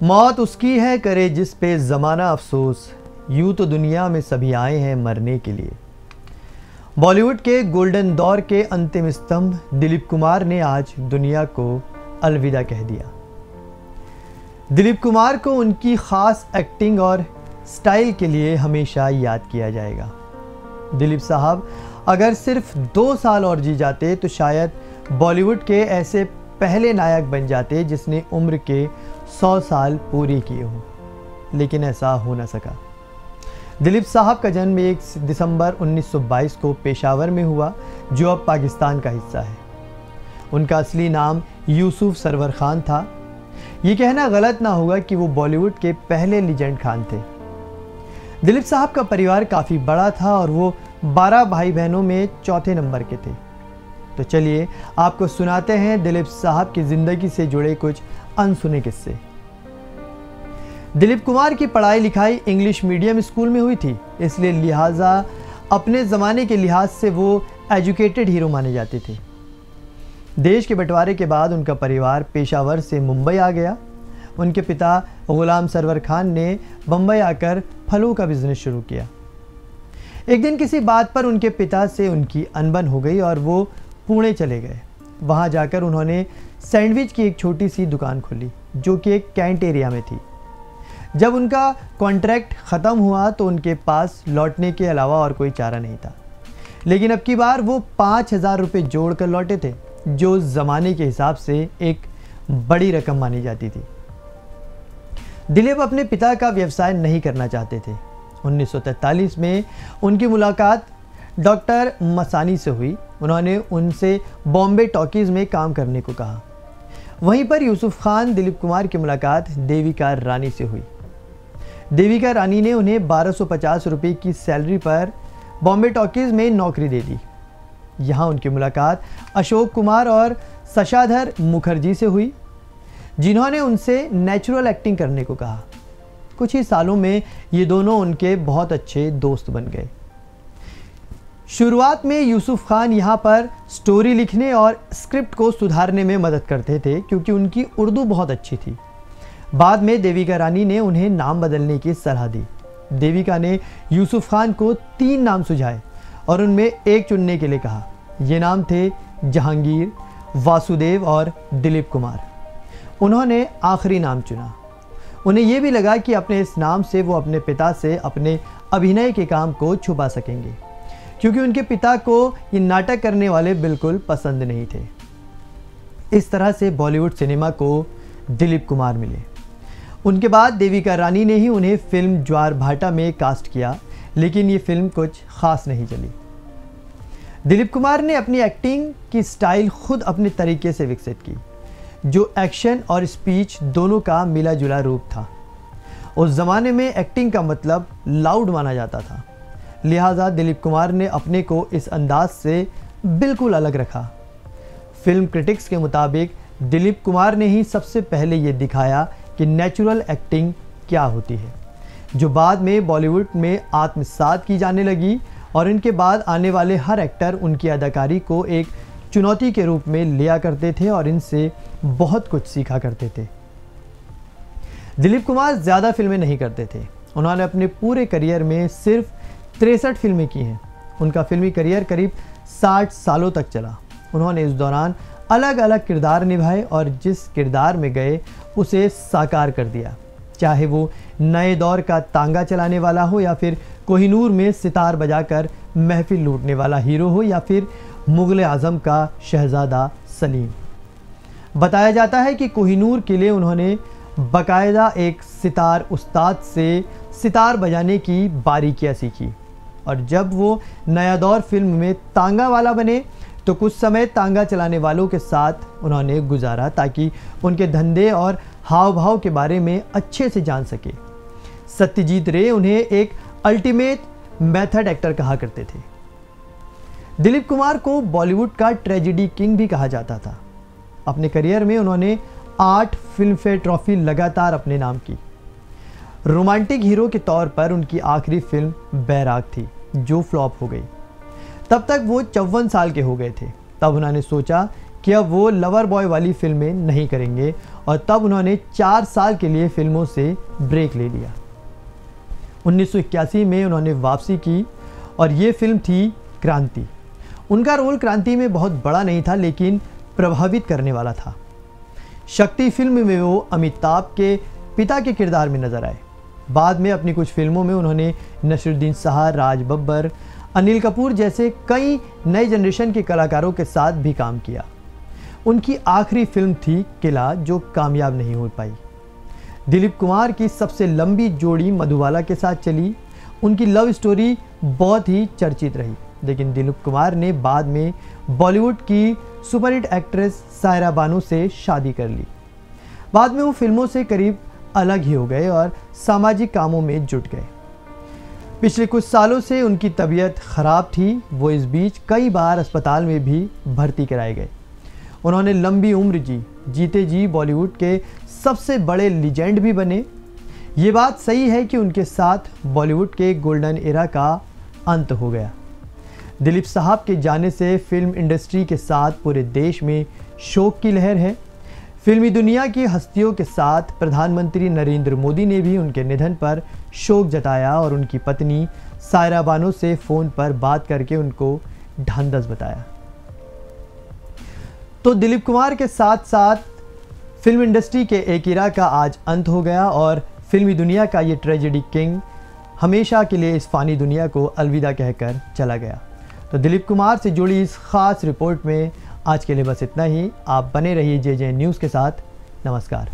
मौत उसकी है करे जिस पे ज़माना अफसोस, यूं तो दुनिया में सभी आए हैं मरने के लिए। बॉलीवुड के गोल्डन दौर के अंतिम स्तंभ दिलीप कुमार ने आज दुनिया को अलविदा कह दिया। दिलीप कुमार को उनकी खास एक्टिंग और स्टाइल के लिए हमेशा याद किया जाएगा। दिलीप साहब अगर सिर्फ 2 साल और जी जाते तो शायद बॉलीवुड के ऐसे पहले नायक बन जाते जिसने उम्र के 100 साल पूरे किए हों, लेकिन ऐसा हो न सका। दिलीप साहब का जन्म 1 दिसंबर 1922 को पेशावर में हुआ, जो अब पाकिस्तान का हिस्सा है। उनका असली नाम यूसुफ सरवर खान था। ये कहना गलत ना होगा कि वो बॉलीवुड के पहले लीजेंड खान थे। दिलीप साहब का परिवार काफ़ी बड़ा था और वो 12 भाई बहनों में चौथे नंबर के थे। तो चलिए आपको सुनाते हैं दिलीप साहब की ज़िंदगी से जुड़े कुछ अनसुने किस्से। दिलीप कुमार की पढ़ाई लिखाई इंग्लिश मीडियम स्कूल में हुई थी, इसलिए लिहाजा अपने ज़माने के लिहाज से वो एजुकेटेड हीरो माने जाते थे। देश के बंटवारे के बाद उनका परिवार पेशावर से मुंबई आ गया। उनके पिता गुलाम सरवर खान ने बम्बई आकर फलों का बिजनेस शुरू किया। एक दिन किसी बात पर उनके पिता से उनकी अनबन हो गई और वो पुणे चले गए। वहाँ जाकर उन्होंने सैंडविच की एक छोटी सी दुकान खोली, जो कि एक कैंट एरिया में थी। जब उनका कॉन्ट्रैक्ट ख़त्म हुआ तो उनके पास लौटने के अलावा और कोई चारा नहीं था, लेकिन अब की बार वो 5,000 रुपये जोड़ कर लौटे थे, जो ज़माने के हिसाब से एक बड़ी रकम मानी जाती थी। दिलीप अपने पिता का व्यवसाय नहीं करना चाहते थे। 1943 में उनकी मुलाकात डॉक्टर मसानी से हुई। उन्होंने उनसे बॉम्बे टॉकीज़ में काम करने को कहा। वहीं पर यूसुफ खान दिलीप कुमार की मुलाकात देविका रानी से हुई। देविका रानी ने उन्हें 1250 रुपये की सैलरी पर बॉम्बे टॉकीज़ में नौकरी दे दी। यहाँ उनकी मुलाकात अशोक कुमार और शशाधर मुखर्जी से हुई, जिन्होंने उनसे नेचुरल एक्टिंग करने को कहा। कुछ ही सालों में ये दोनों उनके बहुत अच्छे दोस्त बन गए। शुरुआत में यूसुफ खान यहाँ पर स्टोरी लिखने और स्क्रिप्ट को सुधारने में मदद करते थे, क्योंकि उनकी उर्दू बहुत अच्छी थी। बाद में देविका रानी ने उन्हें नाम बदलने की सलाह दी। देविका ने यूसुफ खान को 3 नाम सुझाए और उनमें एक चुनने के लिए कहा। ये नाम थे जहांगीर, वासुदेव और दिलीप कुमार। उन्होंने आखिरी नाम चुना। उन्हें यह भी लगा कि अपने इस नाम से वो अपने पिता से अपने अभिनय के काम को छुपा सकेंगे, क्योंकि उनके पिता को ये नाटक करने वाले बिल्कुल पसंद नहीं थे। इस तरह से बॉलीवुड सिनेमा को दिलीप कुमार मिले। उनके बाद देविका रानी ने ही उन्हें फिल्म ज्वार भाटा में कास्ट किया, लेकिन ये फिल्म कुछ खास नहीं चली। दिलीप कुमार ने अपनी एक्टिंग की स्टाइल खुद अपने तरीके से विकसित की, जो एक्शन और स्पीच दोनों का मिला जुला रूप था। उस ज़माने में एक्टिंग का मतलब लाउड माना जाता था, लिहाजा दिलीप कुमार ने अपने को इस अंदाज से बिल्कुल अलग रखा। फिल्म क्रिटिक्स के मुताबिक दिलीप कुमार ने ही सबसे पहले ये दिखाया कि नेचुरल एक्टिंग क्या होती है, जो बाद में बॉलीवुड में आत्मसात की जाने लगी और इनके बाद आने वाले हर एक्टर उनकी अदाकारी को एक चुनौती के रूप में लिया करते थे और इनसे बहुत कुछ सीखा करते थे। दिलीप कुमार ज़्यादा फिल्में नहीं करते थे। उन्होंने अपने पूरे करियर में सिर्फ 63 फिल्में की हैं। उनका फिल्मी करियर करीब 60 सालों तक चला। उन्होंने इस दौरान अलग अलग किरदार निभाए और जिस किरदार में गए उसे साकार कर दिया, चाहे वो नए दौर का तांगा चलाने वाला हो, या फिर कोहिनूर में सितार बजाकर महफिल लूटने वाला हीरो हो, या फिर मुग़ल आज़म का शहज़ादा सलीम। बताया जाता है कि कोहिनूर के लिए उन्होंने बाकायदा एक सितार उस्ताद से सितार बजाने की बारीकियाँ सीखी, और जब वो नया दौर फिल्म में तांगा वाला बने तो कुछ समय तांगा चलाने वालों के साथ उन्होंने गुजारा, ताकि उनके धंधे और हाव भाव के बारे में अच्छे से जान सके। सत्यजीत रे उन्हें एक अल्टीमेट मेथड एक्टर कहा करते थे। दिलीप कुमार को बॉलीवुड का ट्रेजेडी किंग भी कहा जाता था। अपने करियर में उन्होंने 8 फिल्म फेयर ट्रॉफी लगातार अपने नाम की। रोमांटिक हीरो के तौर पर उनकी आखिरी फिल्म बैराग थी, जो फ्लॉप हो गई। तब तक वो 54 साल के हो गए थे। तब उन्होंने सोचा कि अब वो लवर बॉय वाली फिल्में नहीं करेंगे और तब उन्होंने 4 साल के लिए फिल्मों से ब्रेक ले लिया। 1981 में उन्होंने वापसी की और ये फिल्म थी क्रांति। उनका रोल क्रांति में बहुत बड़ा नहीं था लेकिन प्रभावित करने वाला था। शक्ति फिल्म में वो अमिताभ के पिता के किरदार में नजर आए। बाद में अपनी कुछ फिल्मों में उन्होंने नसीरुद्दीन शाह, राज बब्बर, अनिल कपूर जैसे कई नए जनरेशन के कलाकारों के साथ भी काम किया। उनकी आखिरी फिल्म थी किला, जो कामयाब नहीं हो पाई। दिलीप कुमार की सबसे लंबी जोड़ी मधुबाला के साथ चली। उनकी लव स्टोरी बहुत ही चर्चित रही, लेकिन दिलीप कुमार ने बाद में बॉलीवुड की सुपरहिट एक्ट्रेस सायरा बानो से शादी कर ली। बाद में वो फिल्मों से करीब अलग ही हो गए और सामाजिक कामों में जुट गए। पिछले कुछ सालों से उनकी तबीयत खराब थी। वो इस बीच कई बार अस्पताल में भी भर्ती कराए गए। उन्होंने लंबी उम्र जी, जीते जी बॉलीवुड के सबसे बड़े लीजेंड भी बने। ये बात सही है कि उनके साथ बॉलीवुड के गोल्डन एरा का अंत हो गया। दिलीप साहब के जाने से फिल्म इंडस्ट्री के साथ पूरे देश में शोक की लहर है। फिल्मी दुनिया की हस्तियों के साथ प्रधानमंत्री नरेंद्र मोदी ने भी उनके निधन पर शोक जताया और उनकी पत्नी सायरा बानो से फ़ोन पर बात करके उनको ढांढस बताया। तो दिलीप कुमार के साथ साथ फिल्म इंडस्ट्री के एक इरा का आज अंत हो गया और फिल्मी दुनिया का ये ट्रेजेडी किंग हमेशा के लिए इस फानी दुनिया को अलविदा कहकर चला गया। तो दिलीप कुमार से जुड़ी इस खास रिपोर्ट में आज के लिए बस इतना ही। आप बने रहिए जे न्यूज़ के साथ। नमस्कार।